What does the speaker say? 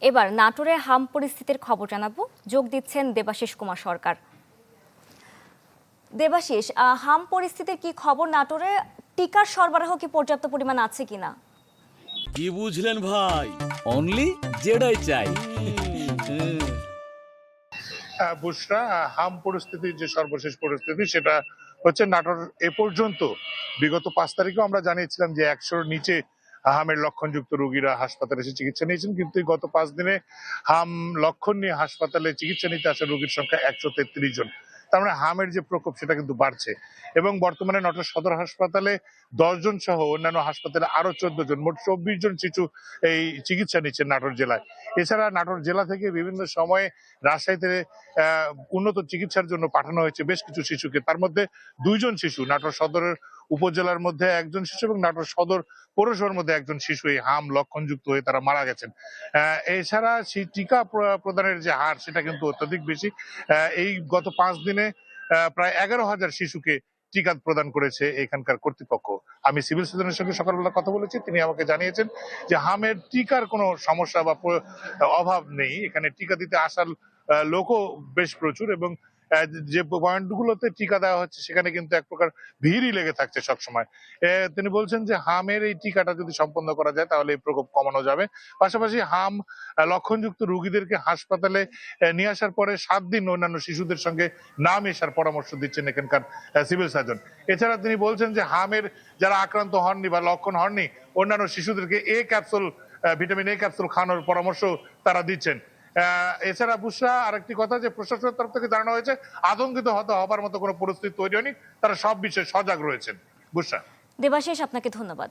এবার নাটোরে হাম পরিস্থিতির খবর জানাবো, যোগ দিচ্ছেন দেবাশিস কুমার সরকার। দেবাশিস, হাম পরিস্থিতির কি খবর নাটোরে? টিকার সরবরাহ কি পর্যাপ্ত পরিমাণ আছে কিনা? কি বুঝলেন ভাই? অনলি যেটাই চাই। বুশরা, হাম পরিস্থিতির যে সর্বশেষ পরিস্থিতি সেটা হচ্ছে নাটোর এ পর্যন্ত বিগত 5 তারিখেও আমরা জানিয়েছিলাম যে 100-র নিচে হামের লক্ষণযুক্ত রোগীরা হাসপাতালে এসে চিকিৎসা নিয়েছেন, কিন্তু এই গত 5 দিনে হাম লক্ষণ নিয়ে হাসপাতালে চিকিৎসা নিতে আসা রোগীর সংখ্যা 133 জন। তার মানে হামের যে প্রকোপ সেটা কিন্তু বাড়ছে এবং বর্তমানে নাটোর সদর হাসপাতালে 10 জন সহ অন্যান্য হাসপাতালে আরো 14 জন, মোট 24 জন শিশু এই চিকিৎসা নিচ্ছেন নাটোর জেলায়। এছাড়া নাটোর জেলা থেকে বিভিন্ন সময়ে রাজশাহীতে উন্নত চিকিৎসার জন্য পাঠানো হয়েছে বেশ কিছু শিশুকে। তার মধ্যে 2 জন শিশু, নাটোর সদরের উপজেলার মধ্যে 1 জন শিশু এবং নাটোর সদর পৌরসভার মধ্যে 1 জন শিশু এই হাম লক্ষণযুক্ত হয়ে তারা মারা গেছেন। এছাড়া সেই টিকা প্রদানের যে হার সেটা কিন্তু অত্যধিক বেশি। এই গত 5 দিনে প্রায় 11,000 শিশুকে টিকা প্রদান করেছে এখানকার কর্তৃপক্ষ। আমি সিভিল সার্জনের সঙ্গে সকালবেলা কথা বলেছি, তিনি আমাকে জানিয়েছেন যে হামের টিকার কোনো সমস্যা বা অভাব নেই। এখানে টিকা দিতে আসার লোকও বেশ প্রচুর এবং যে পয়েন্টগুলোতে টিকা দেওয়া হচ্ছে সেখানে কিন্তু এক প্রকার ভিড়ই লেগে থাকছে সবসময়। তিনি বলছেন যে হামের এই টিকাটা যদি সম্পন্ন করা যায় তাহলে এই প্রকোপ কমানো যাবে। পাশাপাশি হাম লক্ষণযুক্ত রোগীদেরকে হাসপাতালে নিয়ে আসার পরে 7 দিন অন্যান্য শিশুদের সঙ্গে না মেশার পরামর্শ দিচ্ছেন এখানকার সিভিল সার্জন। এছাড়া তিনি বলছেন যে হামের যারা আক্রান্ত হননি বা লক্ষণ হননি অন্যান্য শিশুদেরকে ভিটামিন এ ক্যাপসুল খাওয়ানোর পরামর্শ তারা দিচ্ছেন। এছাড়া বুশরা, আরেকটি কথা যে প্রশাসনের তরফ থেকে জানানো হয়েছে আতঙ্কিত হবার মতো কোনো পরিস্থিতি তৈরি হয়নি, তারা সব বিষয়ে সজাগ রয়েছেন। বুশরা। দেবাশিস, আপনাকে ধন্যবাদ।